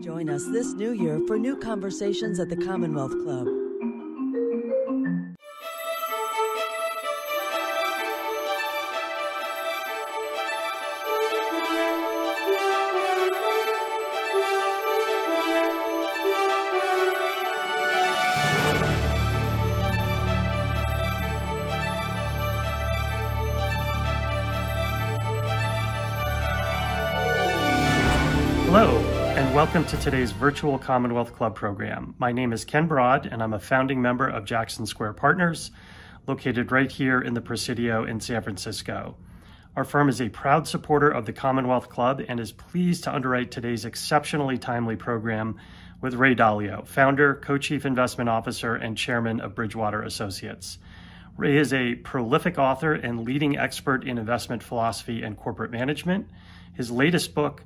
Join us this new year for new conversations at the Commonwealth Club. Hello, and welcome to today's virtual Commonwealth Club program. My name is Ken Broad, and I'm a founding member of Jackson Square Partners, located right here in the Presidio in San Francisco. Our firm is a proud supporter of the Commonwealth Club and is pleased to underwrite today's exceptionally timely program with Ray Dalio, founder, co-chief investment officer, and chairman of Bridgewater Associates. Ray is a prolific author and leading expert in investment philosophy and corporate management. His latest book,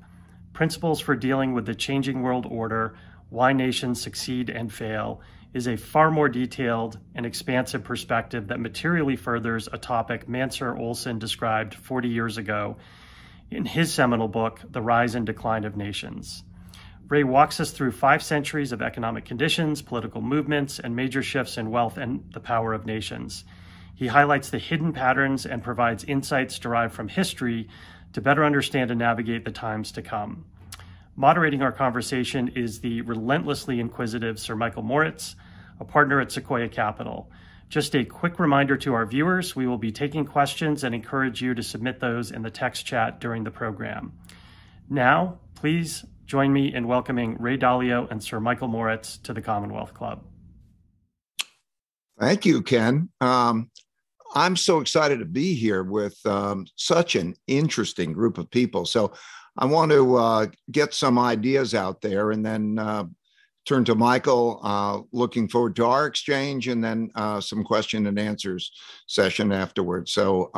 Principles for Dealing with the Changing World Order, Why Nations Succeed and Fail, is a far more detailed and expansive perspective that materially furthers a topic Mansur Olson described 40 years ago in his seminal book, The Rise and Decline of Nations. Ray walks us through 5 centuries of economic conditions, political movements, and major shifts in wealth and the power of nations. He highlights the hidden patterns and provides insights derived from history to better understand and navigate the times to come. Moderating our conversation is the relentlessly inquisitive Sir Michael Moritz, a partner at Sequoia Capital. Just a quick reminder to our viewers, we will be taking questions and encourage you to submit those in the text chat during the program. Now, please join me in welcoming Ray Dalio and Sir Michael Moritz to the Commonwealth Club. Thank you, Ken. I'm so excited to be here with such an interesting group of people. So I want to get some ideas out there and then turn to Michael, looking forward to our exchange and then some question and answers session afterwards. So,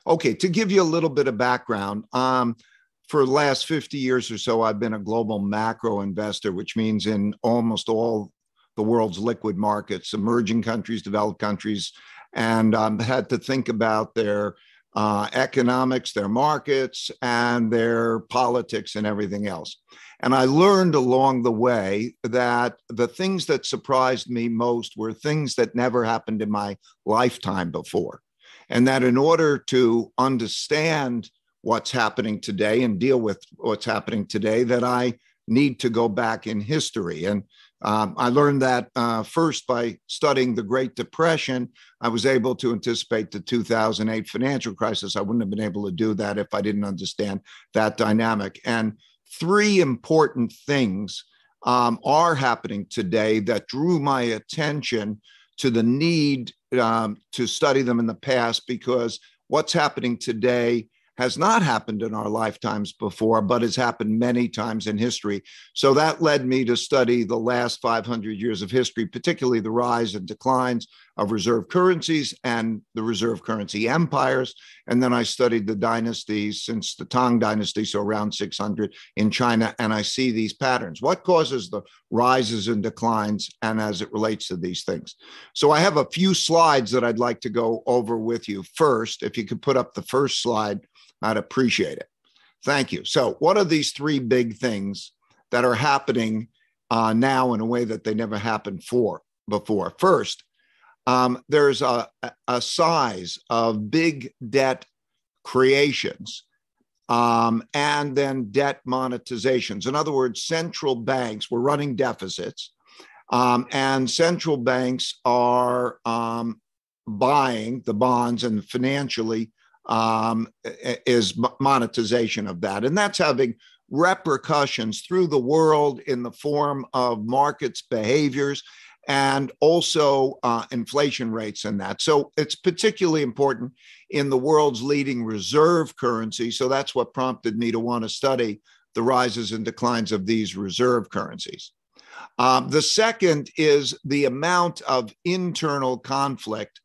okay, to give you a little bit of background, for the last 50 years or so, I've been a global macro investor, which means in almost all the world's liquid markets, emerging countries, developed countries, and had to think about their economics, their markets, and their politics and everything else. And I learned along the way that the things that surprised me most were things that never happened in my lifetime before. And that in order to understand what's happening today and deal with what's happening today, that I need to go back in history. And I learned that first by studying the Great Depression. I was able to anticipate the 2008 financial crisis. I wouldn't have been able to do that if I didn't understand that dynamic. And 3 important things are happening today that drew my attention to the need to study them in the past, because what's happening today has not happened in our lifetimes before, but has happened many times in history. So that led me to study the last 500 years of history, particularly the rise and declines of reserve currencies and the reserve currency empires. And then I studied the dynasties since the Tang Dynasty, so around 600 in China, and I see these patterns. What causes the rises and declines, and as it relates to these things? So I have a few slides that I'd like to go over with you. First, if you could put up the first slide, I'd appreciate it. Thank you. So what are these 3 big things that are happening now in a way that they never happened before? First, there's a size of big debt creations and then debt monetizations. In other words, central banks were running deficits, and central banks are buying the bonds, and financially is monetization of that. And that's having repercussions through the world in the form of markets behaviors and also inflation rates and that. So it's particularly important in the world's leading reserve currency. So that's what prompted me to want to study the rises and declines of these reserve currencies. The second is the amount of internal conflict,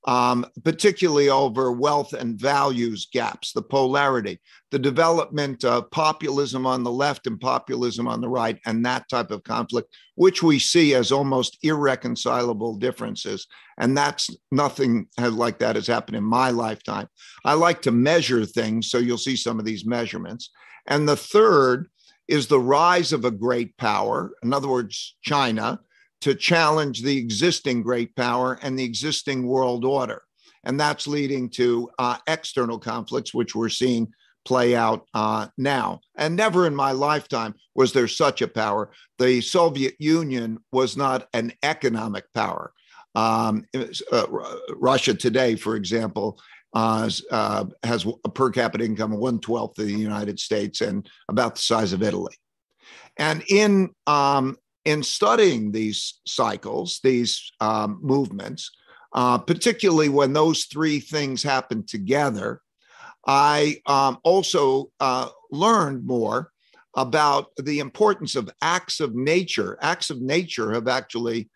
particularly over wealth and values gaps, the polarity, the development of populism on the left and populism on the right, and that type of conflict, which we see as almost irreconcilable differences. And that's nothing like that has happened in my lifetime. I like to measure things, so you'll see some of these measurements. And the third is the rise of a great power, in other words, China, to challenge the existing great power and the existing world order. And that's leading to external conflicts, which we're seeing play out now. And never in my lifetime was there such a power. The Soviet Union was not an economic power. Russia today, for example, has a per capita income of 1/12 of the United States and about the size of Italy. And in studying these cycles, these movements, particularly when those three things happen together, I also learned more about the importance of acts of nature. Acts of nature have actually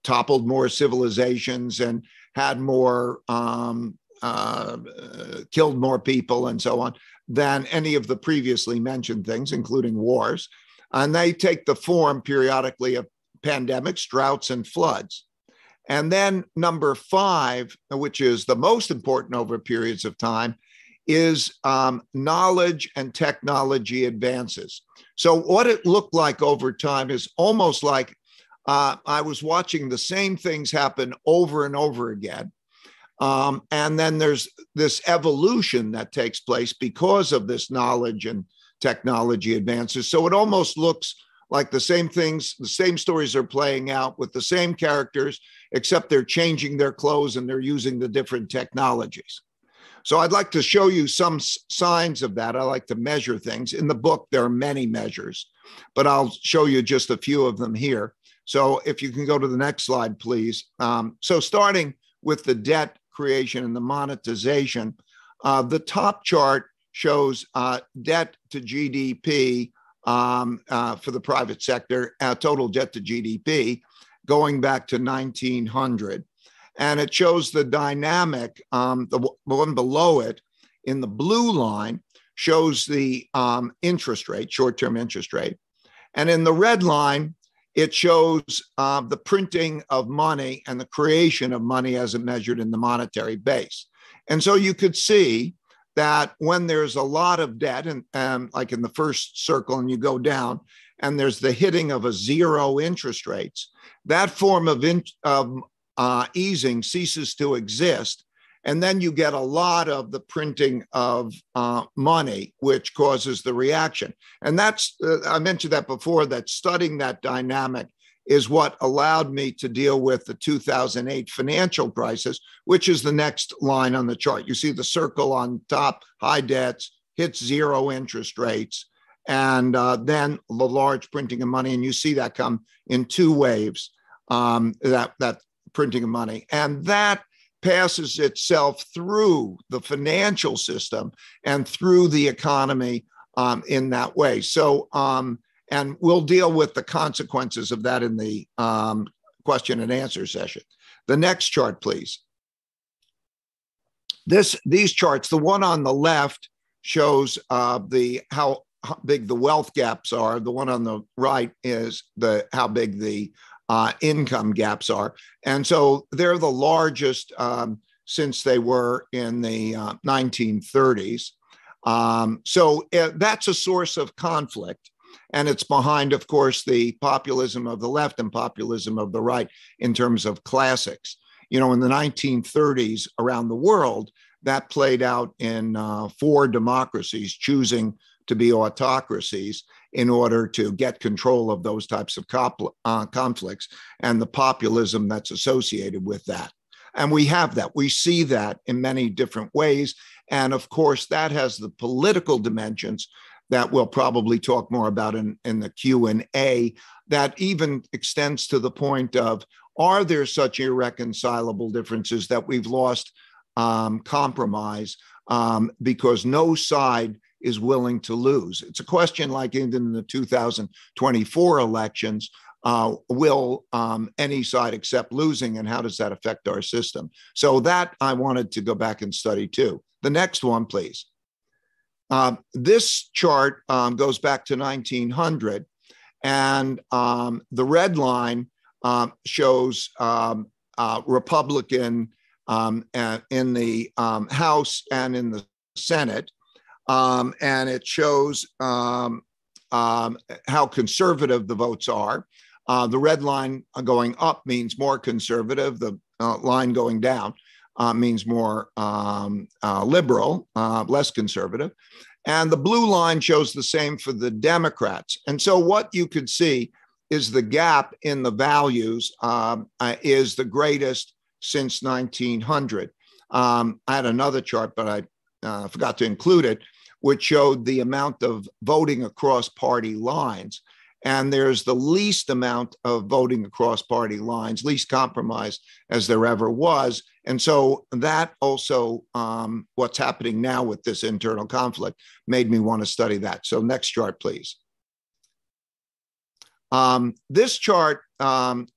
toppled more civilizations and had more, killed more people and so on than any of the previously mentioned things, including wars. And they take the form periodically of pandemics, droughts, and floods. And then number 5, which is the most important over periods of time, is knowledge and technology advances. So what it looked like over time is almost like I was watching the same things happen over and over again. And then there's this evolution that takes place because of this knowledge and technology advances. So it almost looks like the same things, the same stories are playing out with the same characters, except they're changing their clothes and they're using the different technologies. So I'd like to show you some signs of that. I like to measure things. In the book, there are many measures, but I'll show you just a few of them here. So if you can go to the next slide, please. So starting with the debt creation and the monetization, the top chart shows debt to GDP for the private sector, total debt to GDP, going back to 1900. And it shows the dynamic, the one below it in the blue line shows the interest rate, short-term interest rate. And in the red line, it shows the printing of money and the creation of money as it measured in the monetary base. And so you could see that when there's a lot of debt, and like in the first circle, and you go down, and there's the hitting of a zero interest rates, that form of easing ceases to exist. And then you get a lot of the printing of money, which causes the reaction. And that's, I mentioned that before, that studying that dynamic is what allowed me to deal with the 2008 financial crisis, which is the next line on the chart. You see the circle on top, high debts, hits zero interest rates, and then the large printing of money. And you see that come in 2 waves, that printing of money. And that passes itself through the financial system and through the economy in that way. So, and we'll deal with the consequences of that in the question and answer session. The next chart, please. These charts, the one on the left shows how big the wealth gaps are. The one on the right is how big the income gaps are. And so they're the largest since they were in the 1930s. So that's a source of conflict. And it's behind, of course, the populism of the left and populism of the right in terms of classics. You know, in the 1930s around the world, that played out in 4 democracies choosing to be autocracies in order to get control of those types of conflicts and the populism that's associated with that. And we have that. We see that in many different ways. And of course, that has the political dimensions that we'll probably talk more about in the Q&A, that even extends to the point of, are there such irreconcilable differences that we've lost compromise because no side is willing to lose? It's a question like in the 2024 elections, will any side accept losing, and how does that affect our system? So that I wanted to go back and study too. The next one, please. This chart goes back to 1900, and the red line shows Republican in the House and in the Senate, and it shows how conservative the votes are. The red line going up means more conservative. The line going down means more liberal, less conservative. And the blue line shows the same for the Democrats. And so what you could see is the gap in the values is the greatest since 1900. I had another chart, but I forgot to include it, which showed the amount of voting across party lines. And there's the least amount of voting across party lines, least compromise as there ever was. And so that also, what's happening now with this internal conflict, made me want to study that. So next chart, please. This chart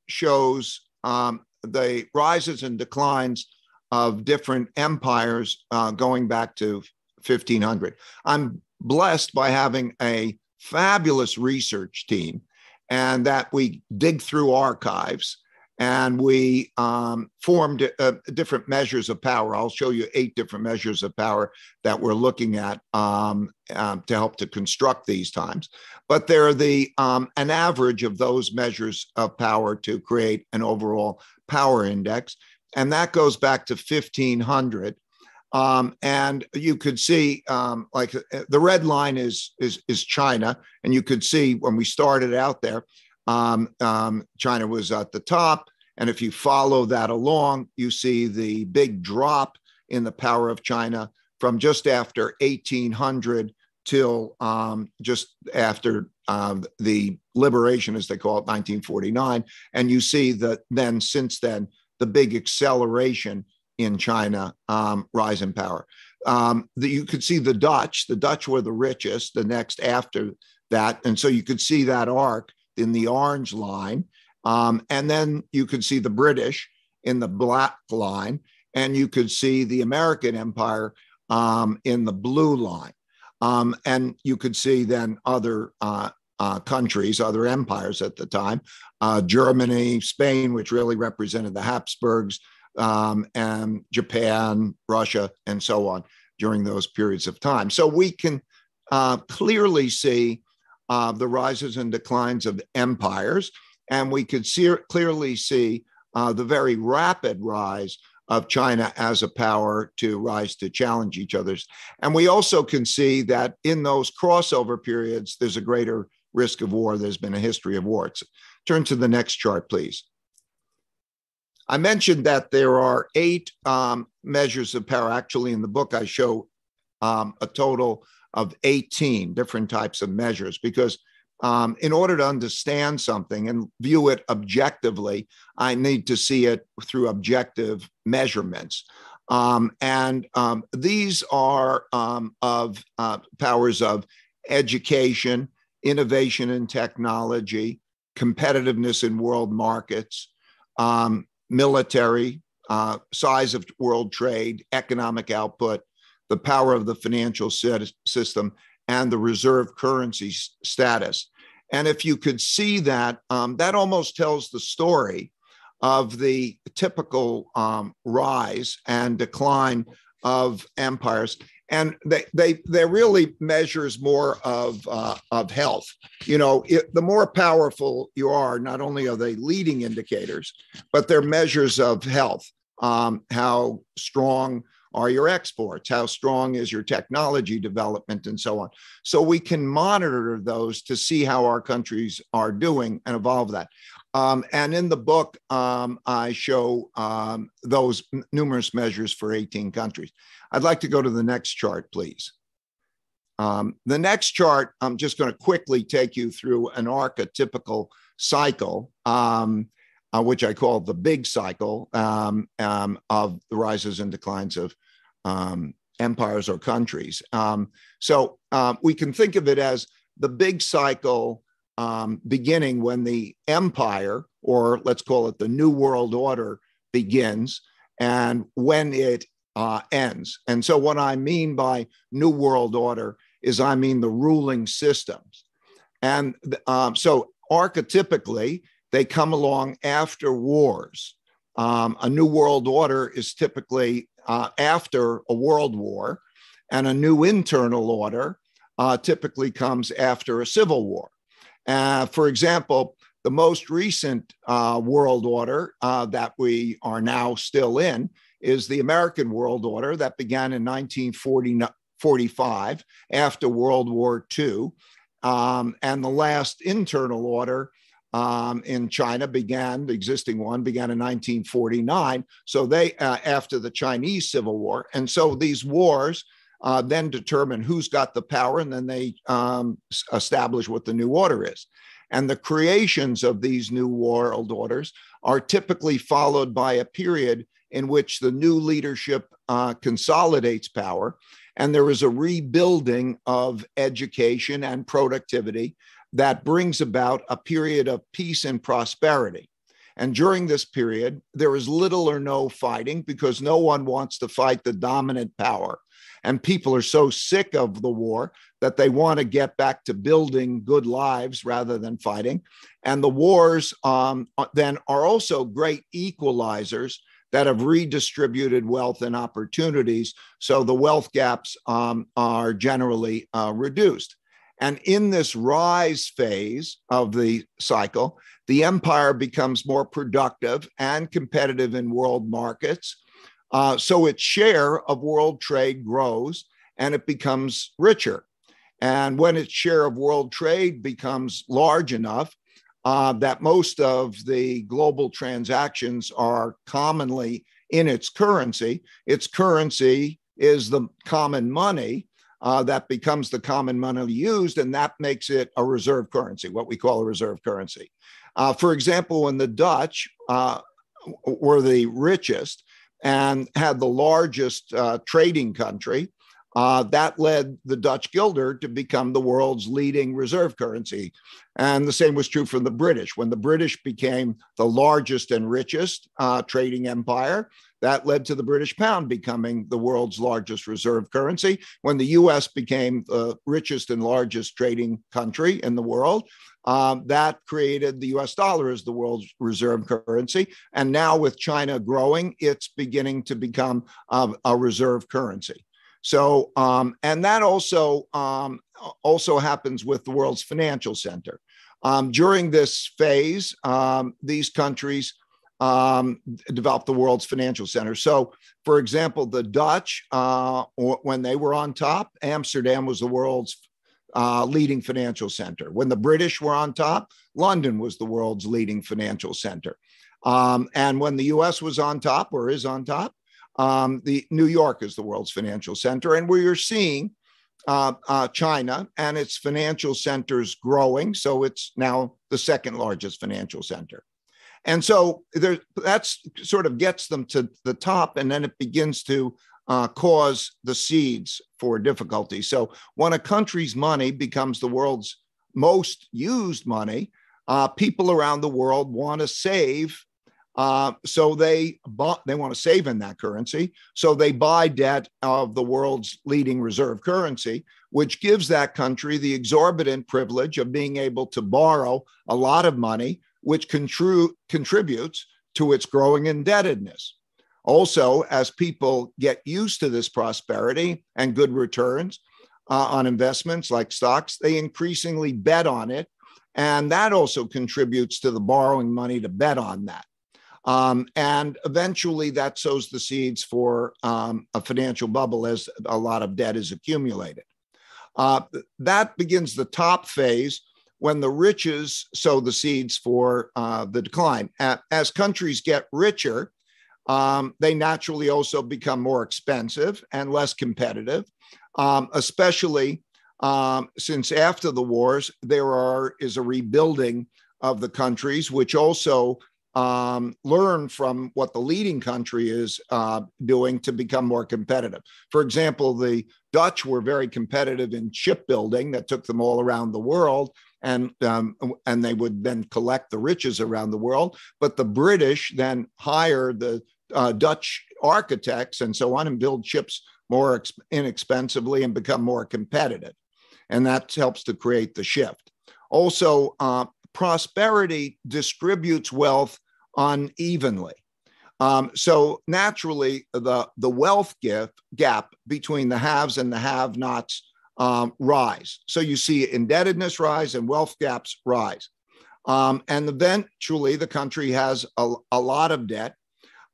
shows the rises and declines of different empires going back to 1500. I'm blessed by having a fabulous research team, and that we dig through archives and we formed different measures of power. I'll show you 8 different measures of power that we're looking at to help to construct these times. But they're an average of those measures of power to create an overall power index. And that goes back to 1500. And you could see, like the red line is China, and you could see when we started out there, China was at the top, and if you follow that along, you see the big drop in the power of China from just after 1800 till just after the liberation, as they call it, 1949, and you see that then since then the big acceleration in China, rise in power. You could see the Dutch were the richest, the next after that. And so you could see that arc in the orange line. And then you could see the British in the black line, and you could see the American empire in the blue line. And you could see then other countries, other empires at the time, Germany, Spain, which really represented the Habsburgs, and Japan, Russia, and so on during those periods of time. So we can clearly see the rises and declines of empires, and we could clearly see the very rapid rise of China as a power to rise to challenge each other's. And we also can see that in those crossover periods, there's a greater risk of war. There's been a history of war. Turn to the next chart, please. I mentioned that there are 8 measures of power. Actually, in the book, I show a total of 18 different types of measures, because in order to understand something and view it objectively, I need to see it through objective measurements. These are of powers of education, innovation and technology, competitiveness in world markets, military, size of world trade, economic output, the power of the financial system, and the reserve currency status. And if you could see that, that almost tells the story of the typical rise and decline of empires. And they're really measures more of health. You know, the more powerful you are, not only are they leading indicators, but they're measures of health. How strong are your exports? How strong is your technology development, and so on? So we can monitor those to see how our countries are doing and evolve that. And in the book, I show those numerous measures for 18 countries. I'd like to go to the next chart, please. The next chart, I'm just going to quickly take you through an archetypical cycle, which I call the big cycle of the rises and declines of empires or countries. So we can think of it as the big cycle beginning when the empire, or let's call it the New World Order, begins, and when it ends. And so what I mean by New World Order is I mean the ruling systems. And so archetypically, they come along after wars. A new world order is typically after a world war, and a new internal order typically comes after a civil war. For example, the most recent world order that we are now still in is the American world order that began in 1945 after World War II. And the last internal order in China the existing one began in 1949. So they, after the Chinese Civil War. And so these wars then determine who's got the power, and then they establish what the new order is. And the creations of these new world orders are typically followed by a period in which the new leadership consolidates power, and there is a rebuilding of education and productivity that brings about a period of peace and prosperity. And during this period, there is little or no fighting because no one wants to fight the dominant power. And people are so sick of the war that they want to get back to building good lives rather than fighting. And the wars then are also great equalizers that have redistributed wealth and opportunities. So the wealth gaps are generally reduced. And in this rise phase of the cycle, the empire becomes more productive and competitive in world markets. So its share of world trade grows and it becomes richer. And when its share of world trade becomes large enough that most of the global transactions are commonly in its currency is the common money that becomes the common money used, and that makes it a reserve currency, what we call a reserve currency. For example, when the Dutch were the richest and had the largest trading country, that led the Dutch guilder to become the world's leading reserve currency. And the same was true for the British. When the British became the largest and richest trading empire, that led to the British pound becoming the world's largest reserve currency. When the US became the richest and largest trading country in the world, that created the US dollar as the world's reserve currency. And now with China growing, it's beginning to become a reserve currency. So, and that also happens with the world's financial center. During this phase, these countries developed the world's financial center. So, for example, the Dutch, when they were on top, Amsterdam was the world's leading financial center. When the British were on top, London was the world's leading financial center. And when the US was on top, or is on top, the New York is the world's financial center. And we are seeing China and its financial centers growing. So it's now the second largest financial center. And so that's sort of gets them to the top, and then it begins to cause the seeds for difficulty. So when a country's money becomes the world's most used money, people around the world want to save. So they want to save in that currency. So they buy debt of the world's leading reserve currency, which gives that country the exorbitant privilege of being able to borrow a lot of money, which contributes to its growing indebtedness. Also, as people get used to this prosperity and good returns on investments like stocks, they increasingly bet on it. And that also contributes to the borrowing money to bet on that. And eventually that sows the seeds for a financial bubble as a lot of debt is accumulated. That begins the top phase when the riches sow the seeds for the decline. As countries get richer, they naturally also become more expensive and less competitive, especially since after the wars, there is a rebuilding of the countries, which also learn from what the leading country is doing to become more competitive. For example, the Dutch were very competitive in shipbuilding that took them all around the world, and they would then collect the riches around the world. But the British then hired the Dutch architects and so on and build ships more inexpensively and become more competitive. And that helps to create the shift. Also, prosperity distributes wealth unevenly. So naturally, the wealth gap between the haves and the have-nots rise. So you see indebtedness rise and wealth gaps rise. And eventually the country has a lot of debt,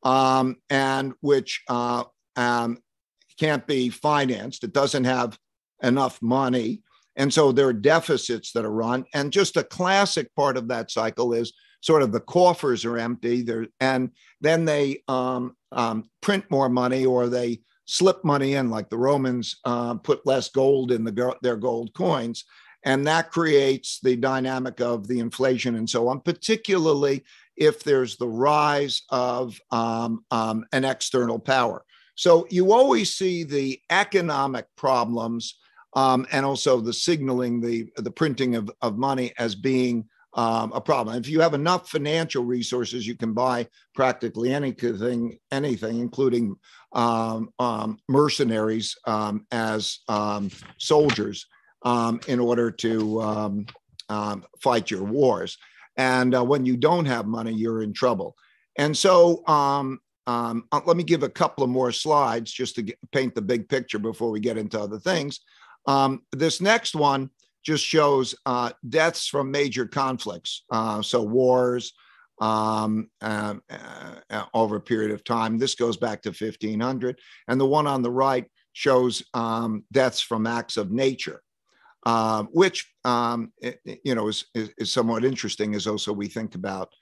and which can't be financed. It doesn't have enough money. And so there are deficits that are run. And just a classic part of that cycle is sort of the coffers are empty, and then they print more money, or they slip money in, like the Romans put less gold in their gold coins. And that creates the dynamic of the inflation and so on, particularly if there's the rise of an external power. So you always see the economic problems and also the signaling, the printing of money as being a problem. If you have enough financial resources, you can buy practically anything, including mercenaries as soldiers in order to fight your wars. And when you don't have money, you're in trouble. And so let me give a couple of more slides just to paint the big picture before we get into other things. This next one just shows deaths from major conflicts, so wars over a period of time. This goes back to 1500. And the one on the right shows deaths from acts of nature, which is somewhat interesting, as also we think about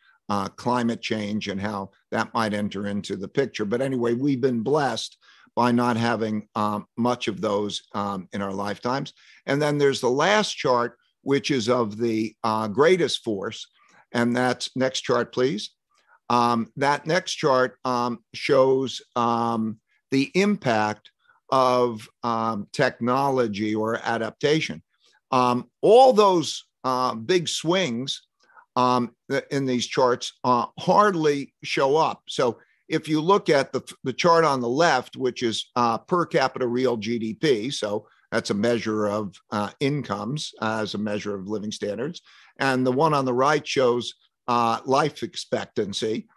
climate change and how that might enter into the picture. But anyway, we've been blessed by not having much of those in our lifetimes. And then there's the last chart, which is of the greatest force. And that's next chart, please. That next chart shows the impact of technology or adaptation. All those big swings in these charts hardly show up. So if you look at the chart on the left, which is per capita real GDP, so that's a measure of incomes as a measure of living standards, and the one on the right shows life expectancy,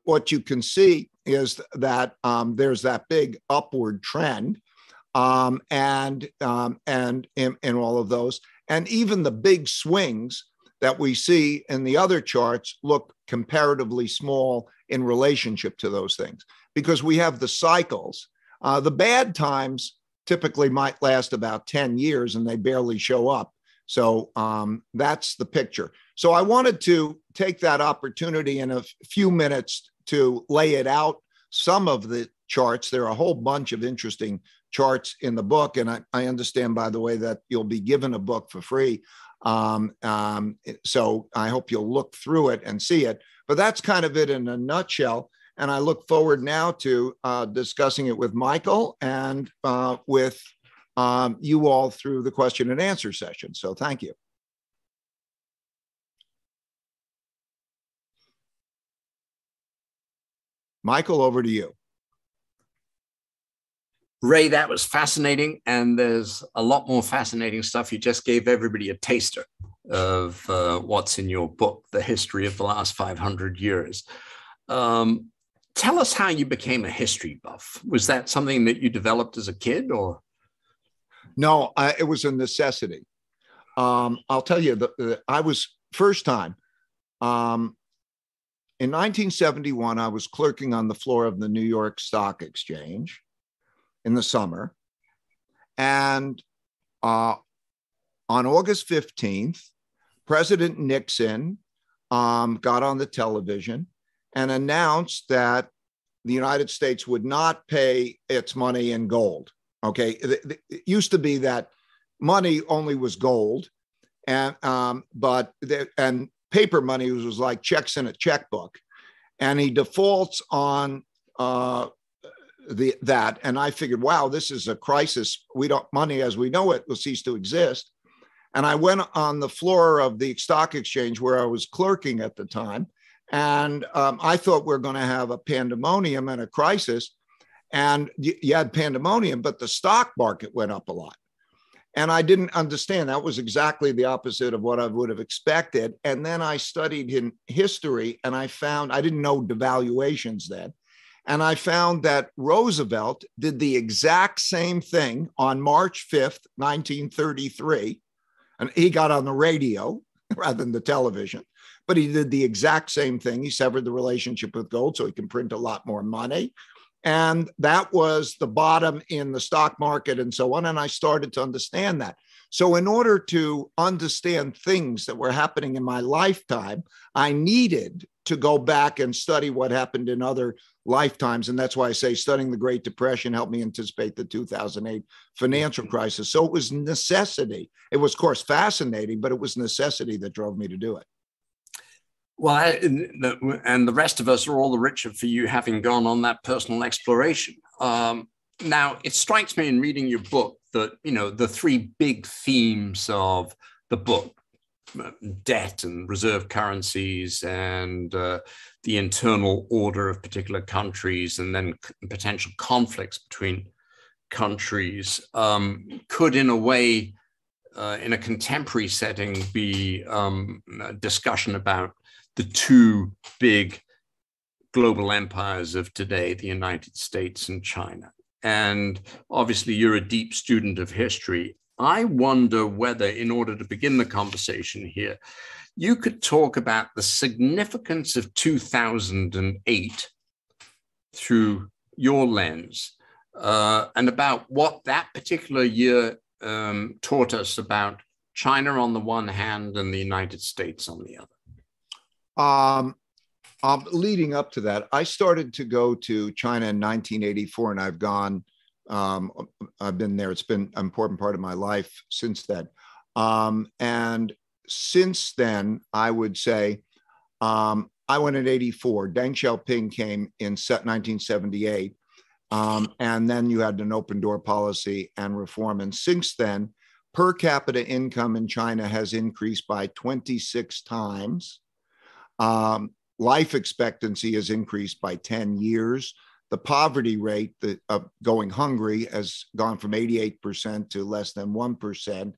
what you can see is that there's that big upward trend, and in all of those, and even the big swings that we see in the other charts look comparatively small in relationship to those things, because we have the cycles. The bad times typically might last about 10 years and they barely show up. So that's the picture. So I wanted to take that opportunity in a few minutes to lay it out, some of the charts. There are a whole bunch of interesting charts in the book. And I understand, by the way, that you'll be given a book for free. So I hope you'll look through it and see it. But that's kind of it in a nutshell. And I look forward now to discussing it with Michael and with you all through the question and answer session. So thank you. Michael, over to you. Ray, that was fascinating. And there's a lot more fascinating stuff. You just gave everybody a taster of what's in your book, The History of the Last 500 Years. Tell us how you became a history buff. Was that something that you developed as a kid, or? No, it was a necessity. I'll tell you, I was first time. In 1971, I was clerking on the floor of the New York Stock Exchange in the summer. And on August 15th, President Nixon got on the television and announced that the United States would not pay its money in gold. Okay, it used to be that money only was gold, and and paper money was like checks in a checkbook, and he defaults on that. And I figured, wow, this is a crisis. Money as we know it will cease to exist. And I went on the floor of the stock exchange where I was clerking at the time. And I thought we were going to have a pandemonium and a crisis. And you had pandemonium, but the stock market went up a lot. And I didn't understand. That was exactly the opposite of what I would have expected. And then I studied in history and I found, I didn't know devaluations then. And I found that Roosevelt did the exact same thing on March 5th, 1933. And he got on the radio rather than the television, but he did the exact same thing. He severed the relationship with gold so he can print a lot more money. And that was the bottom in the stock market and so on. And I started to understand that. So in order to understand things that were happening in my lifetime, I needed to go back and study what happened in other lifetimes. And that's why I say studying the Great Depression helped me anticipate the 2008 financial crisis. So it was necessity. It was, of course, fascinating, but it was necessity that drove me to do it. Well, and the rest of us are all the richer for you having gone on that personal exploration. Now, it strikes me in reading your book that, you know, the three big themes of the book, debt and reserve currencies and the internal order of particular countries and then potential conflicts between countries, could in a way, in a contemporary setting, be a discussion about the two big global empires of today, the United States and China. And obviously, you're a deep student of history. I wonder whether, in order to begin the conversation here, you could talk about the significance of 2008 through your lens, and about what that particular year taught us about China on the one hand and the United States on the other. Leading up to that, I started to go to China in 1984, and I've gone. I've been there. It's been an important part of my life since then. And since then, I would say I went in 84. Deng Xiaoping came in 1978. And then you had an open door policy and reform. And since then, per capita income in China has increased by 26 times. Life expectancy has increased by 10 years. The poverty rate of going hungry has gone from 88% to less than 1%,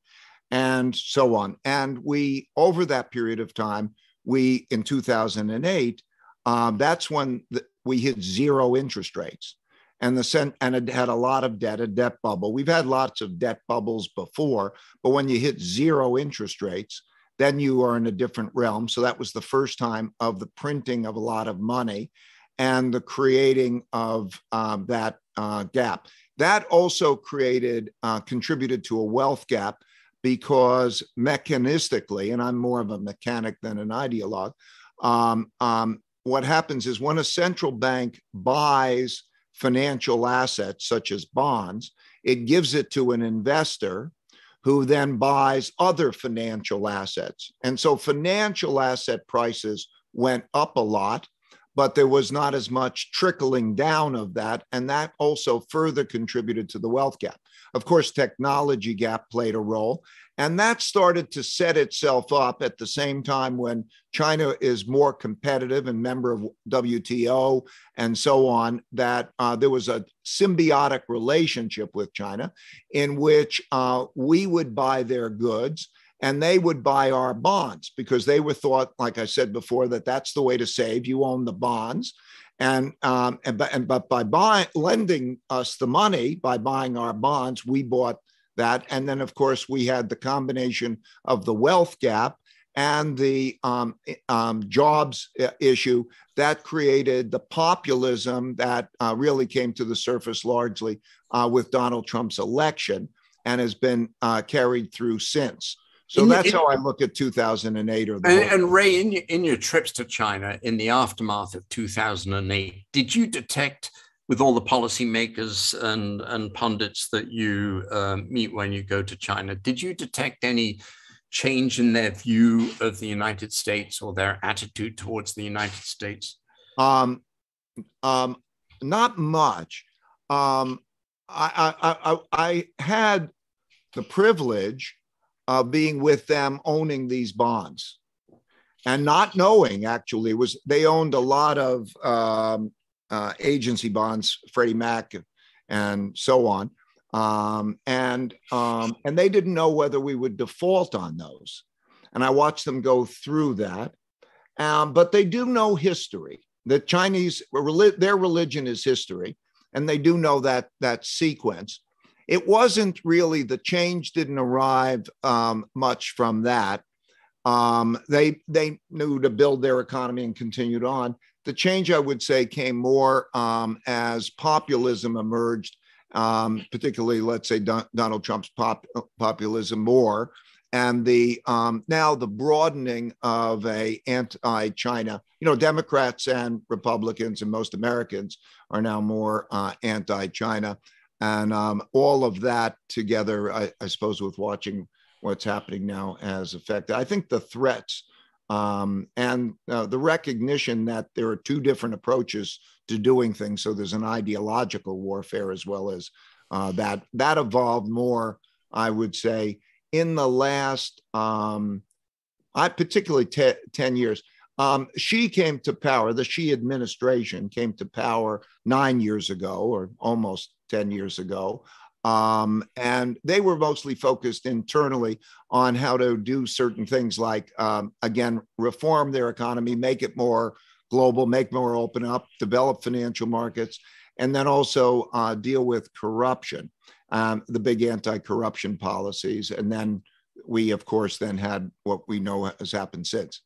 and so on. And we, over that period of time, in 2008, that's when we hit zero interest rates. And it had a lot of debt, a debt bubble. We've had lots of debt bubbles before, but when you hit zero interest rates, then you are in a different realm. So that was the first time of the printing of a lot of money and the creating of that gap. That also contributed to a wealth gap because mechanistically, and I'm more of a mechanic than an ideologue, what happens is when a central bank buys financial assets such as bonds, it gives it to an investor who then buys other financial assets. And so financial asset prices went up a lot, but there was not as much trickling down of that. And that also further contributed to the wealth gap. Of course, technology gap played a role. And that started to set itself up at the same time when China is more competitive and member of WTO and so on, that there was a symbiotic relationship with China in which we would buy their goods and they would buy our bonds because they were thought, like I said before, that that's the way to save. You own the bonds. But by lending us the money, by buying our bonds, we bought that. And then, of course, we had the combination of the wealth gap and the jobs issue that created the populism that really came to the surface largely with Donald Trump's election and has been carried through since. So that's how I look at 2008. And Ray, in your trips to China in the aftermath of 2008, did you detect, with all the policymakers and pundits that you meet when you go to China, did you detect any change in their view of the United States or their attitude towards the United States? Not much. I had the privilege of being with them owning these bonds and not knowing, actually, they owned a lot of agency bonds, Freddie Mac and so on. And they didn't know whether we would default on those. And I watched them go through that. But they do know history. The Chinese, their religion is history, and they do know that sequence. It wasn't really, the change didn't arrive much from that. They knew to build their economy and continued on. The change, I would say, came more as populism emerged, particularly, let's say, Donald Trump's populism more, and now the broadening of a anti-China. Democrats and Republicans and most Americans are now more anti-China, and all of that together, I suppose, with watching what's happening now has affected. I think the threats and the recognition that there are two different approaches to doing things. So there's an ideological warfare as well as that evolved more, I would say, in the last, particularly 10 years. Xi came to power, the Xi administration came to power 9 years ago, or almost 10 years ago. And they were mostly focused internally on how to do certain things like, again, reform their economy, make it more global, make more open up, develop financial markets, and then also deal with corruption, the big anti-corruption policies. And then we, of course, then had what we know has happened since.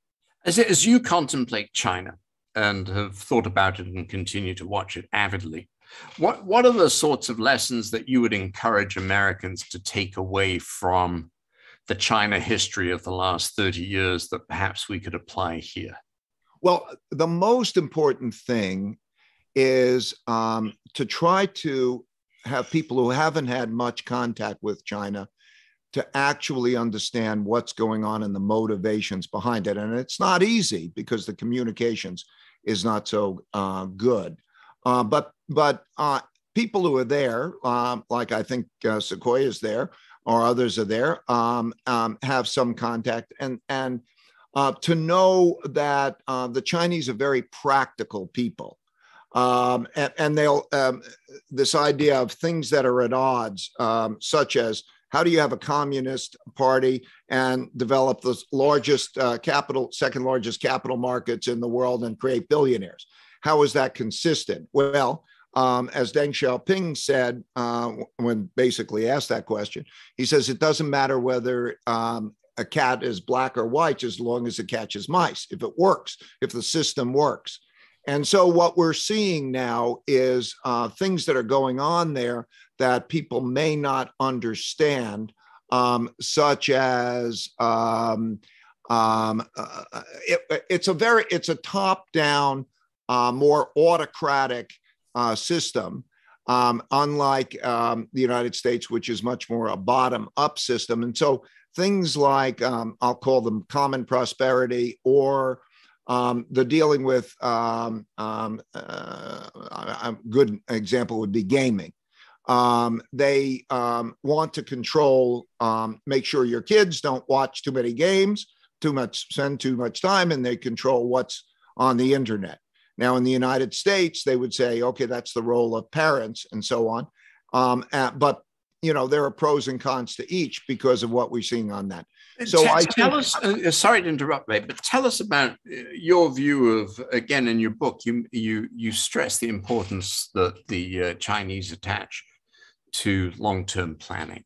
As you contemplate China and have thought about it and continue to watch it avidly, what are the sorts of lessons that you would encourage Americans to take away from the China history of the last 30 years that perhaps we could apply here? Well, the most important thing is to try to have people who haven't had much contact with China to actually understand what's going on and the motivations behind it. And it's not easy because the communications is not so good. But people who are there, like I think Sequoia is there, or others are there, have some contact, and to know that the Chinese are very practical people, and they'll this idea of things that are at odds, such as how do you have a communist party and develop the largest second largest capital markets in the world and create billionaires? How is that consistent? Well, as Deng Xiaoping said, when basically asked that question, he says, it doesn't matter whether a cat is black or white, as long as it catches mice, if it works, if the system works. And so what we're seeing now is things that are going on there that people may not understand, such as it's a top-down, more autocratic system, unlike the United States, which is much more a bottom-up system. And so things like, I'll call them common prosperity, or the dealing with, a good example would be gaming. They want to control, make sure your kids don't watch too many games, spend too much time, and they control what's on the internet. Now, in the United States, they would say, okay, that's the role of parents and so on. But, there are pros and cons to each because of what we're seeing on that. So tell us, sorry to interrupt, Ray, but tell us about your view of, again, in your book, you stress the importance that the Chinese attach to long-term planning.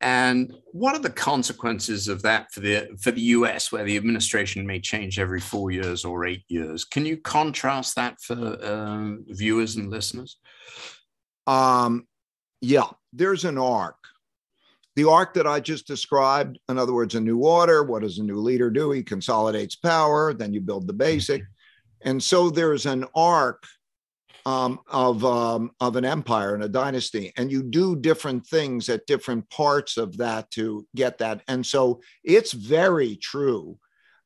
And what are the consequences of that for the US, where the administration may change every 4 years or 8 years? Can you contrast that for viewers and listeners? Yeah, there's an arc. The arc that I just described, in other words, a new order. What does a new leader do? He consolidates power, then you build the basic. And so there's an arc of an empire and a dynasty, and you do different things at different parts of that to get that. And so it's very true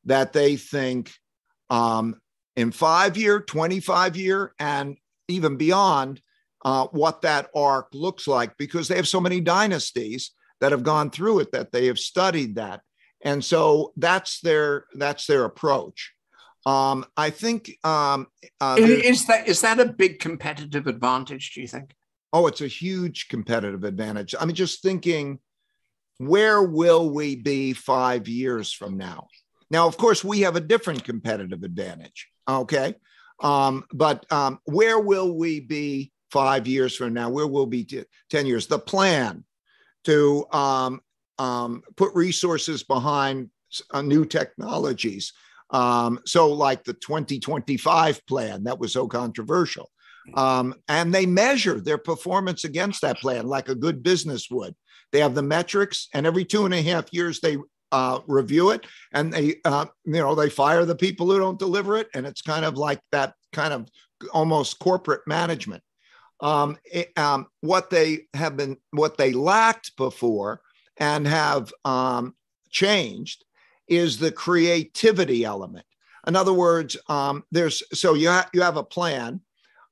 that they think in 5 year, 25 year, and even beyond what that arc looks like, because they have so many dynasties that have gone through it, that they have studied that. And so that's their approach. I think is that a big competitive advantage, do you think? Oh, it's a huge competitive advantage. I mean, just thinking, where will we be 5 years from now? Now, of course, we have a different competitive advantage. Okay. But where will we be 5 years from now? Where will we be 10 years? The plan to put resources behind new technologies. So like the 2025 plan that was so controversial. And they measure their performance against that plan like a good business would. They have the metrics, and every 2.5 years they review it, and they fire the people who don't deliver it. And it's kind of like that kind of almost corporate management. What they lacked before and have changed is the creativity element. In other words, you have a plan,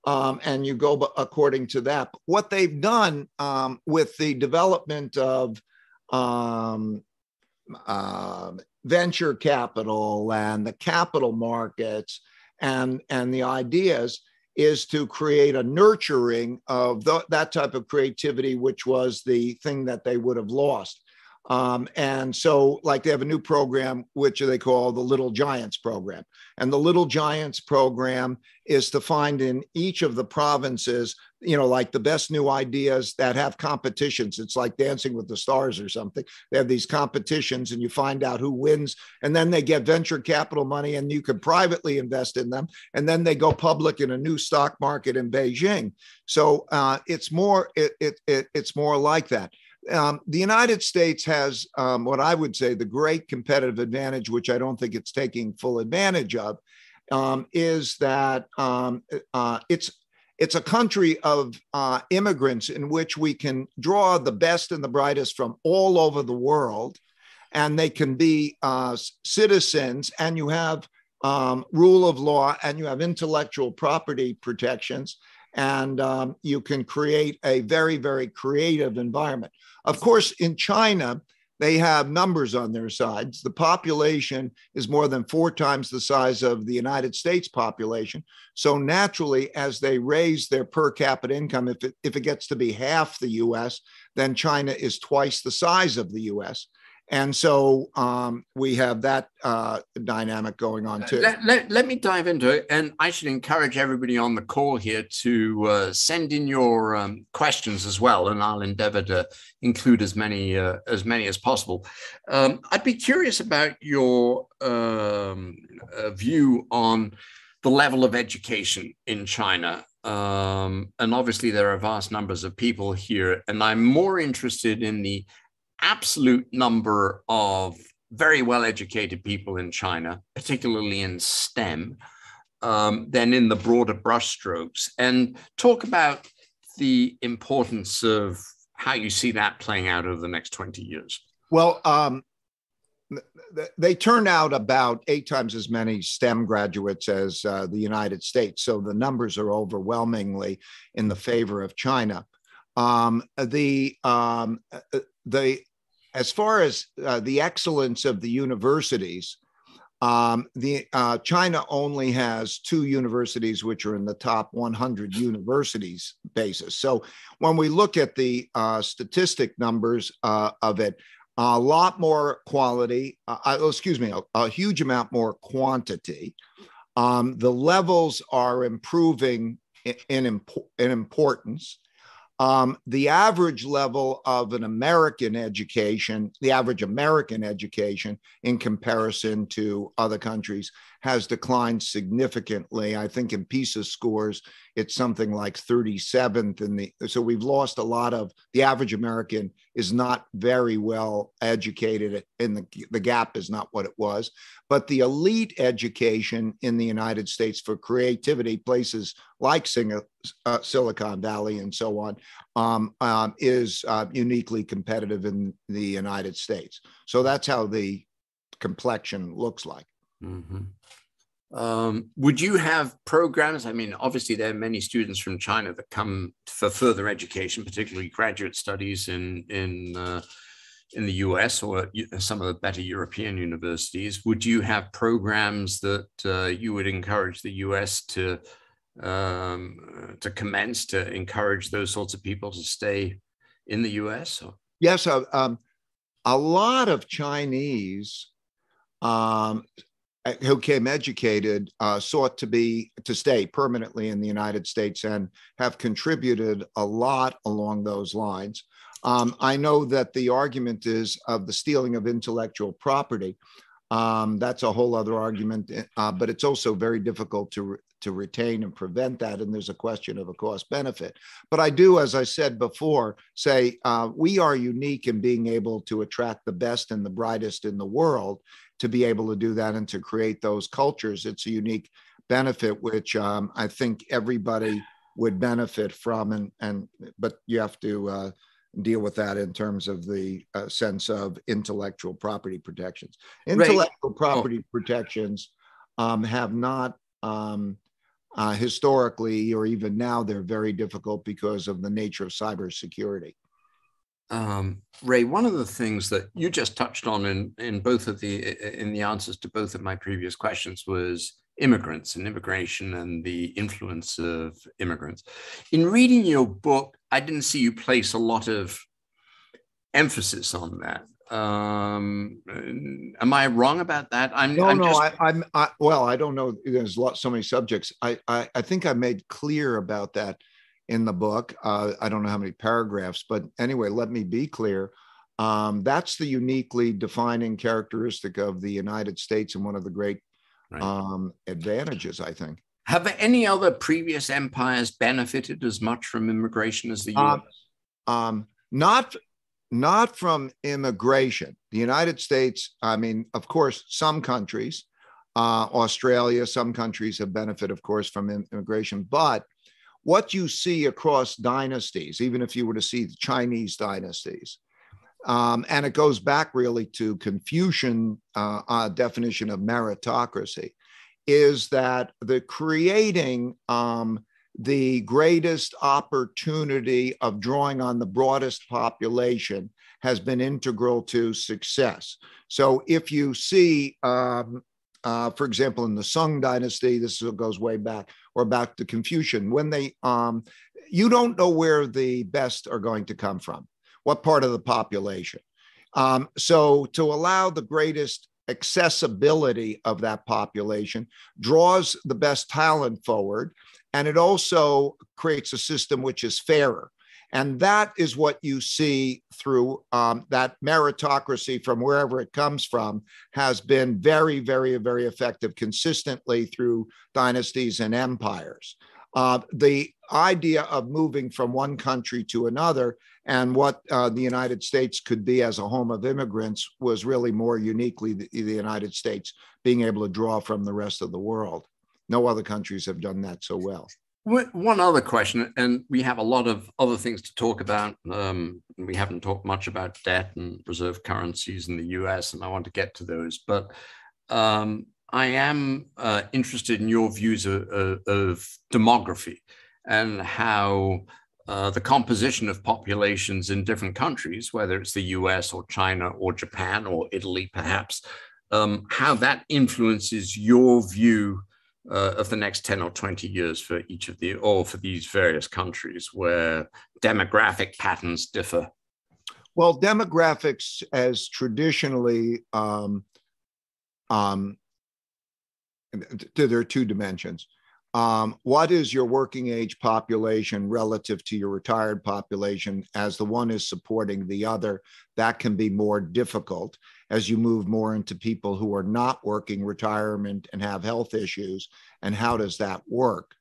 and you go according to that. What they've done with the development of venture capital and the capital markets and the ideas is to create a nurturing of that type of creativity, which was the thing that they would have lost. And so like they have a new program, which they call the Little Giants program. And the Little Giants program is to find in each of the provinces, like the best new ideas that have competitions. It's like Dancing with the Stars or something. They have these competitions and you find out who wins. And then they get venture capital money and you can privately invest in them. And then they go public in a new stock market in Beijing. So it's more like that. The United States has what I would say the great competitive advantage, which I don't think it's taking full advantage of, is that it's a country of immigrants in which we can draw the best and the brightest from all over the world, and they can be citizens, and you have rule of law, and you have intellectual property protections, and you can create a very, very creative environment. Of course, in China, they have numbers on their sides. The population is more than 4 times the size of the United States population. So naturally, as they raise their per capita income, if it gets to be half the US, then China is twice the size of the US. And so we have that dynamic going on too. Let me dive into it. And I should encourage everybody on the call here to send in your questions as well. And I'll endeavor to include as many as possible. I'd be curious about your view on the level of education in China. And obviously there are vast numbers of people here. And I'm more interested in the absolute number of very well-educated people in China, particularly in STEM, than in the broader brushstrokes, and talk about the importance of how you see that playing out over the next 20 years. Well, they turn out about 8 times as many STEM graduates as the United States. So the numbers are overwhelmingly in the favor of China. As far as the excellence of the universities, China only has 2 universities which are in the top 100 universities basis. So when we look at the statistic numbers of it, a lot more quality, a huge amount more quantity. The levels are improving in importance. The average level of an American education, the average American education in comparison to other countries has declined significantly. I think in PISA scores, it's something like 37th so we've lost a lot of, the average American is not very well educated, and the gap is not what it was. But the elite education in the United States for creativity, places like Silicon Valley and so on, is uniquely competitive in the United States. So that's how the complexion looks like. Mm-hmm. Would you have programs? I mean, obviously there are many students from China that come for further education, particularly graduate studies in the US or some of the better European universities. Would you have programs that you would encourage the US to commence to encourage those sorts of people to stay in the US? Or? Yes, a lot of Chinese who came educated sought to stay permanently in the United States and have contributed a lot along those lines. I know that the argument is of the stealing of intellectual property. That's a whole other argument, but it's also very difficult to retain and prevent that. And there's a question of a cost benefit. But I do, as I said before, say we are unique in being able to attract the best and the brightest in the world to be able to do that and to create those cultures. It's a unique benefit, which I think everybody would benefit from. But you have to deal with that in terms of the sense of intellectual property protections. Intellectual property protections have not historically, or even now, they're very difficult because of the nature of cybersecurity. Ray, one of the things that you just touched on in the answers to both of my previous questions was immigrants and immigration and the influence of immigrants. In reading your book, I didn't see you place a lot of emphasis on that. Am I wrong about that? Well, I don't know. There's so many subjects. I think I made clear about that in the book. I don't know how many paragraphs, but anyway, let me be clear. That's the uniquely defining characteristic of the United States and one of the great advantages, I think. Have any other previous empires benefited as much from immigration as the U.S.? Not from immigration. The United States, I mean, of course, some countries, Australia, some countries have benefited, of course, from immigration. But what you see across dynasties, even if you were to see the Chinese dynasties, and it goes back really to Confucian definition of meritocracy, is that the creating the greatest opportunity of drawing on the broadest population has been integral to success. So if you see, for example, in the Sung dynasty, this goes way back, or back to Confucian, when they, you don't know where the best are going to come from, what part of the population. So to allow the greatest accessibility of that population draws the best talent forward, and it also creates a system which is fairer. And that is what you see through that meritocracy from wherever it comes from has been very, very, very effective consistently through dynasties and empires. The idea of moving from one country to another and what the United States could be as a home of immigrants was really more uniquely the United States being able to draw from the rest of the world. No other countries have done that so well. One other question, and we have a lot of other things to talk about. We haven't talked much about debt and reserve currencies in the US, and I want to get to those. But I am interested in your views of demography and how the composition of populations in different countries, whether it's the US or China or Japan or Italy, perhaps, how that influences your view of the next 10 or 20 years for each of for these various countries where demographic patterns differ? Well, demographics as traditionally, there are two dimensions. What is your working age population relative to your retired population? As the one is supporting the other, that can be more difficult as you move more into people who are not working, retirement, and have health issues. And how does that work?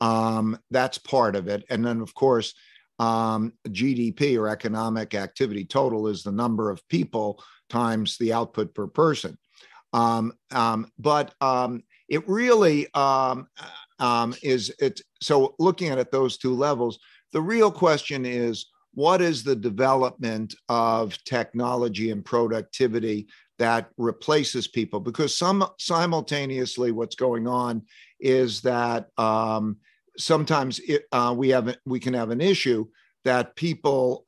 That's part of it. And then, of course, GDP, or economic activity total, is the number of people times the output per person. It really so looking at it those two levels, the real question is, what is the development of technology and productivity that replaces people? Because simultaneously what's going on is that sometimes we can have an issue that people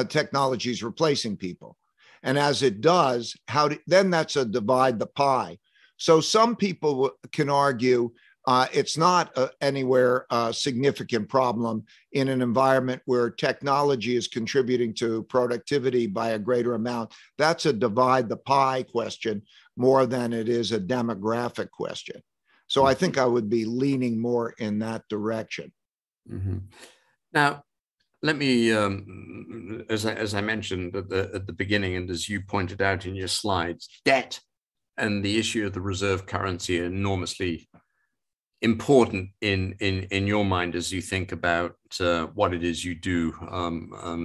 technology is replacing people. And as it does, then that's a divide the pie. So some people can argue It's not anywhere a significant problem in an environment where technology is contributing to productivity by a greater amount. That's a divide the pie question more than it is a demographic question. So I think I would be leaning more in that direction. Mm-hmm. Now, let me, as I mentioned at the beginning, and as you pointed out in your slides, debt and the issue of the reserve currency are enormously important in your mind as you think about what it is you do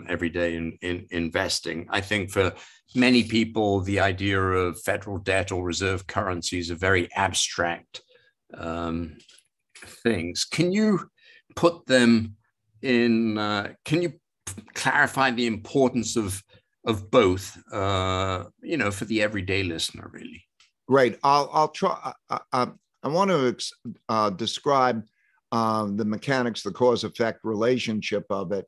every day in investing. I think for many people, the idea of federal debt or reserve currencies are very abstract things. Can you put them in? Can you clarify the importance of both? For the everyday listener, really. Right. I'll try. I want to describe the mechanics, the cause-effect relationship of it.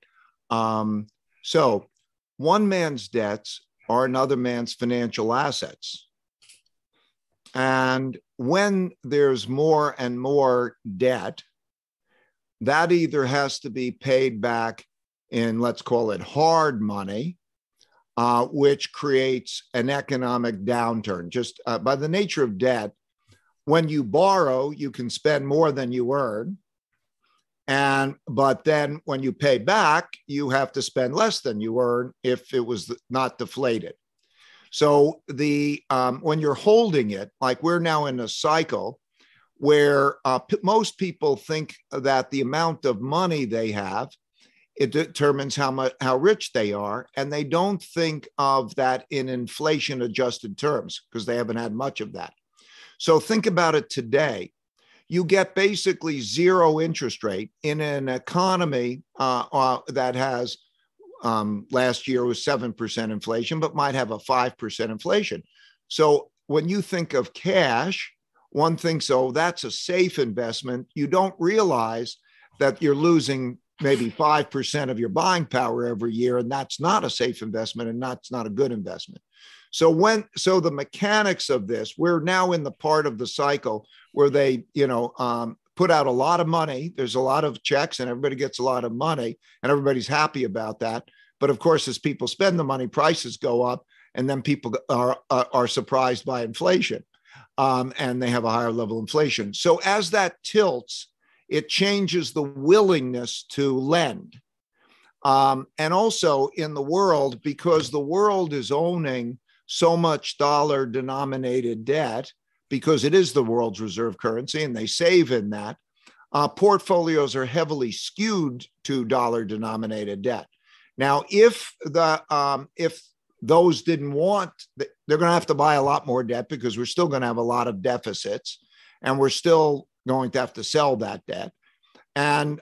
So one man's debts are another man's financial assets. And when there's more and more debt, that either has to be paid back in, let's call it hard money, which creates an economic downturn. Just by the nature of debt, when you borrow, you can spend more than you earn. But then when you pay back, you have to spend less than you earn if it was not deflated. So when you're holding it, like we're now in a cycle where most people think that the amount of money they have, it determines how rich they are. And they don't think of that in inflation adjusted terms because they haven't had much of that. So think about it today. You get basically zero interest rate in an economy that has, last year was 7% inflation, but might have a 5% inflation. So when you think of cash, one thinks, oh, that's a safe investment. You don't realize that you're losing maybe 5% of your buying power every year, and that's not a safe investment, and that's not a good investment. So the mechanics of this, we're now in the part of the cycle where they, put out a lot of money. There's a lot of checks and everybody gets a lot of money and everybody's happy about that. But of course, as people spend the money, prices go up and then people are surprised by inflation and they have a higher level of inflation. So as that tilts, it changes the willingness to lend. And also in the world, because the world is owning so much dollar denominated debt, because it is the world's reserve currency and they save in that, portfolios are heavily skewed to dollar denominated debt. Now, if those didn't want, they're going to have to buy a lot more debt because we're still going to have a lot of deficits and we're still going to have to sell that debt. And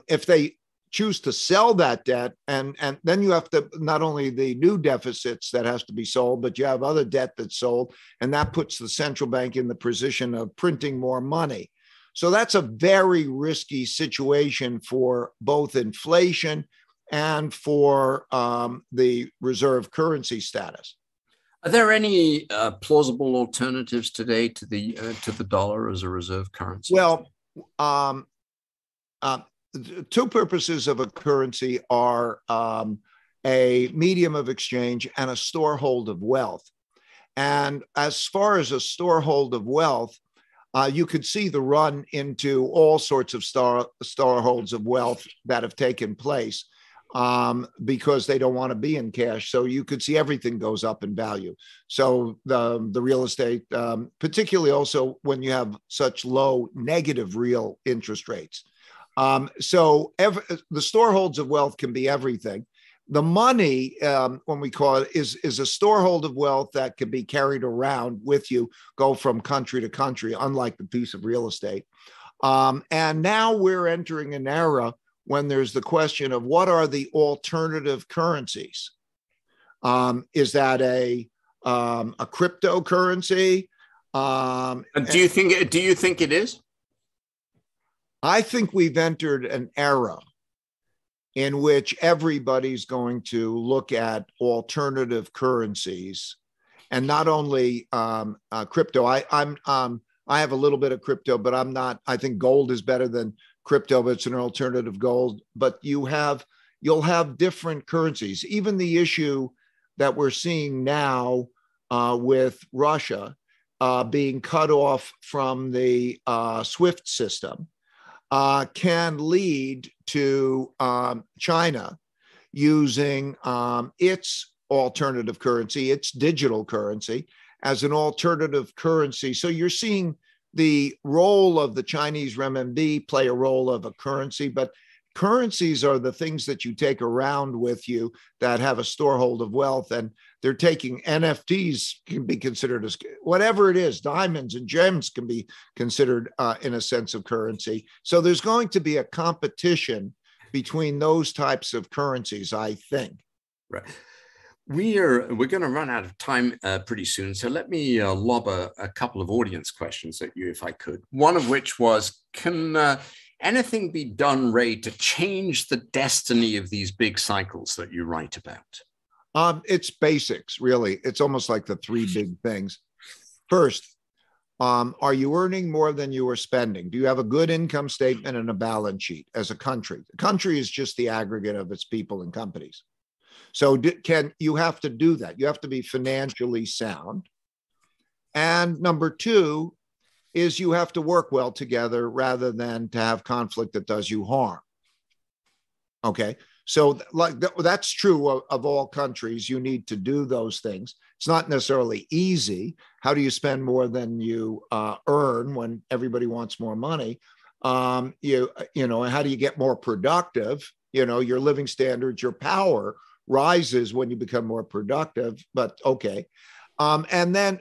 if they choose to sell that debt, and then you have to, not only the new deficits that has to be sold, but you have other debt that's sold, and that puts the central bank in the position of printing more money. So that's a very risky situation for both inflation and for the reserve currency status. Are there any plausible alternatives today to the dollar as a reserve currency? Well, two purposes of a currency are a medium of exchange and a storehold of wealth. And as far as a storehold of wealth, you could see the run into all sorts of storeholds of wealth that have taken place because they don't want to be in cash. So you could see everything goes up in value. So the real estate, particularly also when you have such low negative real interest rates. So the storeholds of wealth can be everything. The money, when we call it, is a storehold of wealth that can be carried around with you, go from country to country, unlike the piece of real estate. And now we're entering an era when there's the question of what are the alternative currencies? Is that a cryptocurrency? Do you think it is? I think we've entered an era in which everybody's going to look at alternative currencies, and not only crypto. I have a little bit of crypto, but I think gold is better than crypto, but it's an alternative gold. But you'll have different currencies. Even the issue that we're seeing now with Russia being cut off from the SWIFT system can lead to China using its alternative currency, its digital currency, as an alternative currency. So you're seeing the role of the Chinese renminbi play a role of a currency, but currencies are the things that you take around with you that have a storehold of wealth, and they're taking NFTs can be considered as whatever it is. Diamonds and gems can be considered in a sense of currency. So there's going to be a competition between those types of currencies, I think. Right. We're going to run out of time pretty soon. So let me lob a couple of audience questions at you, if I could. One of which was, can anything be done, Ray, to change the destiny of these big cycles that you write about? It's basics, really. It's almost like the three big things. First, are you earning more than you are spending? Do you have a good income statement and a balance sheet as a country? The country is just the aggregate of its people and companies. So you have to do that. You have to be financially sound. And number two is you have to work well together rather than to have conflict that does you harm. Okay. So that's true of all countries. You need to do those things. It's not necessarily easy. How do you spend more than you earn when everybody wants more money? How do you get more productive? Your living standards, your power rises when you become more productive, but okay. And then,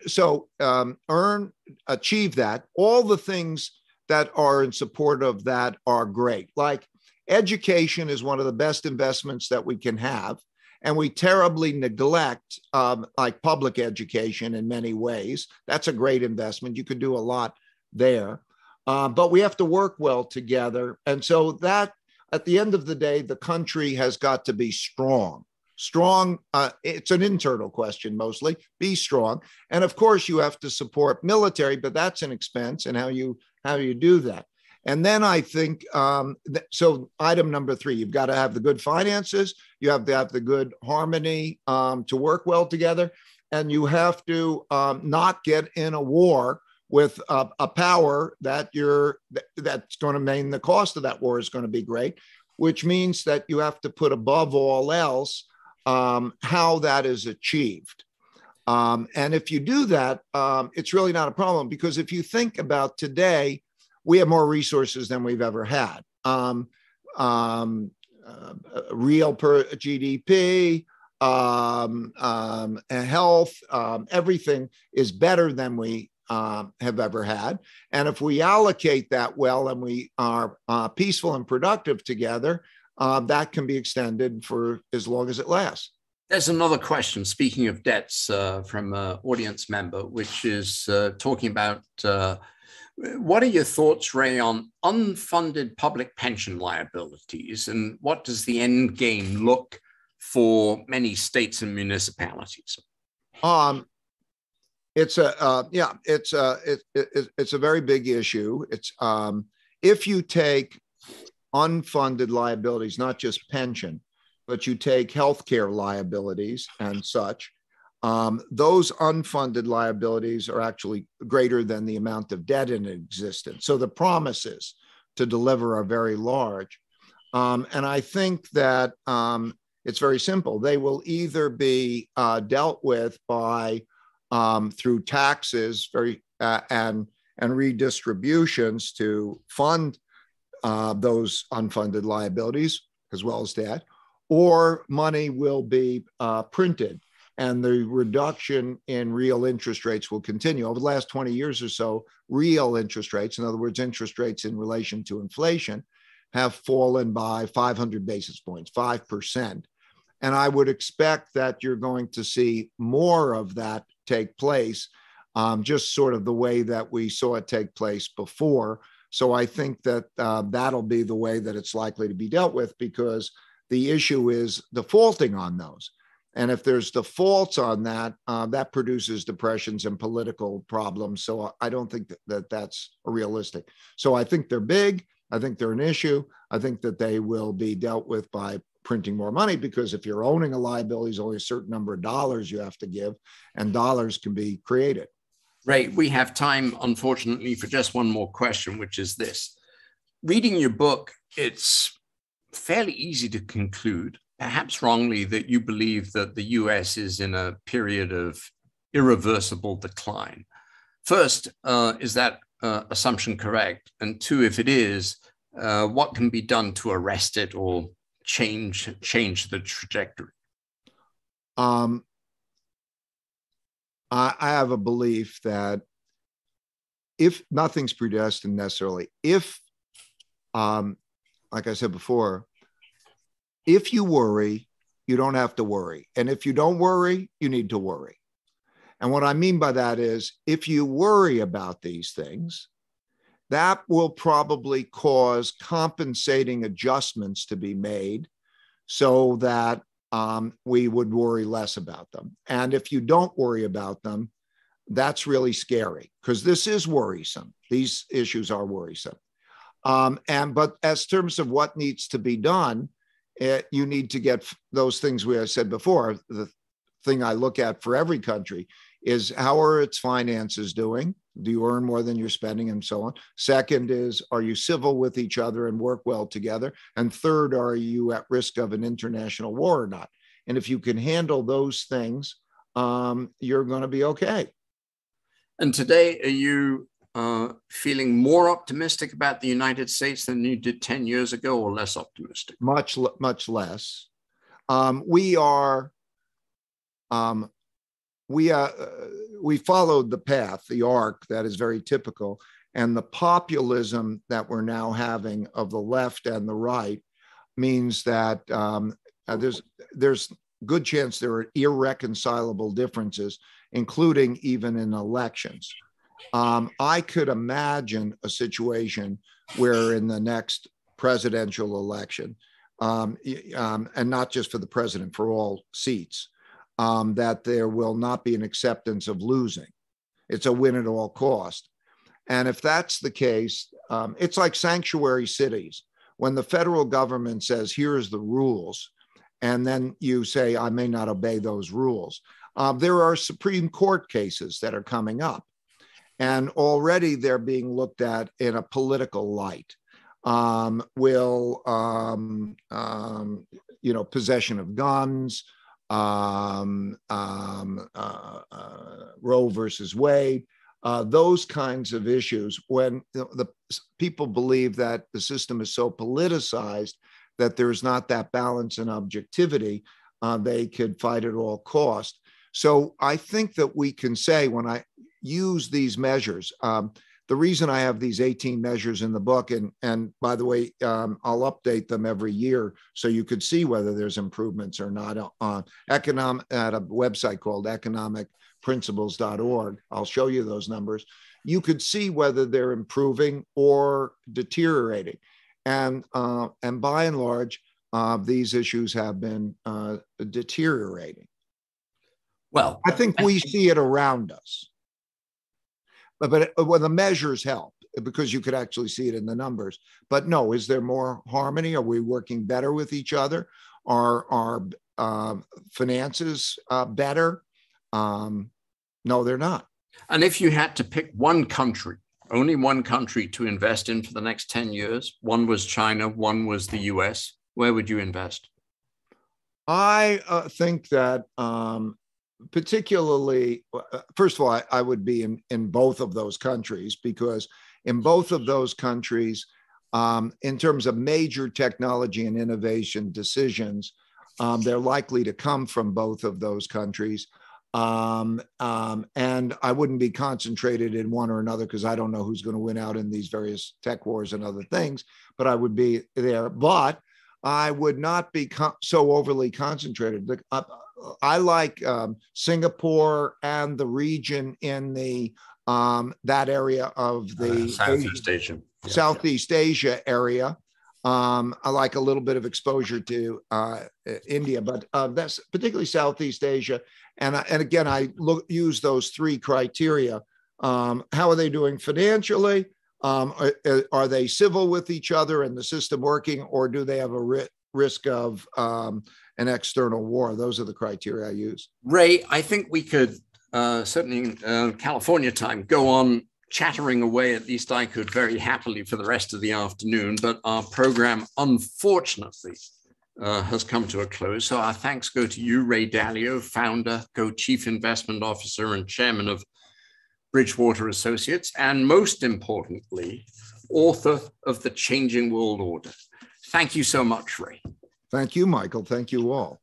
achieve that. All the things that are in support of that are great. Like education is one of the best investments that we can have. And we terribly neglect like public education in many ways. That's a great investment. You could do a lot there. But we have to work well together. And so that at the end of the day, the country has got to be strong. It's an internal question mostly. Be strong, and of course you have to support military, but that's an expense, and how you do that. And then I think so. Item number three: you've got to have the good finances. You have to have the good harmony to work well together, and you have to not get in a war with a power that's going to mean the cost of that war is going to be great, which means that you have to put above all else how that is achieved. And if you do that, it's really not a problem, because if you think about today, we have more resources than we've ever had. Real per GDP, health, everything is better than we have ever had. And if we allocate that well and we are peaceful and productive together, that can be extended for as long as it lasts. There's another question, speaking of debts, from an audience member, which is talking about what are your thoughts, Ray, on unfunded public pension liabilities, and what does the end game look for many states and municipalities? It's a very big issue. It's if you take unfunded liabilities, not just pension, but you take healthcare liabilities and such, those unfunded liabilities are actually greater than the amount of debt in existence. So the promises to deliver are very large. And I think that it's very simple. They will either be dealt with by through taxes and redistributions to fund those unfunded liabilities as well as debt, or money will be printed and the reduction in real interest rates will continue. Over the last 20 years or so, real interest rates, in other words, interest rates in relation to inflation, have fallen by 500 basis points, 5%. And I would expect that you're going to see more of that take place, just sort of the way that we saw it take place before. So I think that that'll be the way that it's likely to be dealt with, because the issue is defaulting on those. And if there's defaults on that, that produces depressions and political problems. So I don't think that that's realistic. So I think they're big. I think they're an issue. I think that they will be dealt with by printing more money, because if you're owning a liability, there's only a certain number of dollars you have to give, and dollars can be created. Ray, we have time, unfortunately, for just one more question, which is this. Reading your book, it's fairly easy to conclude, perhaps wrongly, that you believe that the US is in a period of irreversible decline. First, is that assumption correct? And two, if it is, what can be done to arrest it or change the trajectory? I have a belief that if nothing's predestined necessarily, if, like I said before, if you worry, you don't have to worry. And if you don't worry, you need to worry. And what I mean by that is, if you worry about these things, that will probably cause compensating adjustments to be made so that we would worry less about them. And if you don't worry about them, that's really scary, because this is worrisome. These issues are worrisome. But as terms of what needs to be done, you need to get those things I said before. The thing I look at for every country is, how are its finances doing? Do you earn more than you're spending, and so on? Second is, are you civil with each other and work well together? And third, are you at risk of an international war or not? And if you can handle those things, you're going to be okay. And today, are you feeling more optimistic about the United States than you did 10 years ago, or less optimistic? Much less. We followed the path, the arc that is very typical, and the populism that we're now having of the left and the right means that there's good chance there are irreconcilable differences, including even in elections. I could imagine a situation where in the next presidential election, and not just for the president, for all seats, that there will not be an acceptance of losing. It's a win at all cost. And if that's the case, it's like sanctuary cities. When the federal government says, here's the rules, and then you say, I may not obey those rules. There are Supreme Court cases that are coming up, and already they're being looked at in a political light. Possession of guns, Roe versus Wade, those kinds of issues, when the people believe that the system is so politicized that there's not that balance and objectivity, they could fight at all cost. So I think that we can say, when I use these measures, the reason I have these 18 measures in the book, and by the way, I'll update them every year so you could see whether there's improvements or not at a website called economicprinciples.org. I'll show you those numbers. You could see whether they're improving or deteriorating. And by and large, these issues have been deteriorating. Well, I think we see it around us. But the measures help, because you could actually see it in the numbers. But no, is there more harmony? Are we working better with each other? Are our finances better? No, they're not. And if you had to pick one country, only one country to invest in for the next 10 years, one was China, one was the US, where would you invest? I think that particularly, first of all, I would be in both of those countries, because in both of those countries, in terms of major technology and innovation decisions, they're likely to come from both of those countries. And I wouldn't be concentrated in one or another, because I don't know who's going to win out in these various tech wars and other things, but I would be there. But I would not be so overly concentrated. I like Singapore and the region in the that area of the Southeast Asia. Southeast Asia area. I like a little bit of exposure to India, but that's particularly Southeast Asia. And again, I use those three criteria. How are they doing financially? Are they civil with each other and the system working, or do they have a risk of an external war? Those are the criteria I use. Ray, I think we could certainly in California time go on chattering away. At least I could very happily for the rest of the afternoon, but our program unfortunately has come to a close. So our thanks go to you, Ray Dalio, founder, co-chief investment officer and chairman of Bridgewater Associates, and most importantly, author of The Changing World Order. Thank you so much, Ray. Thank you, Michael. Thank you all.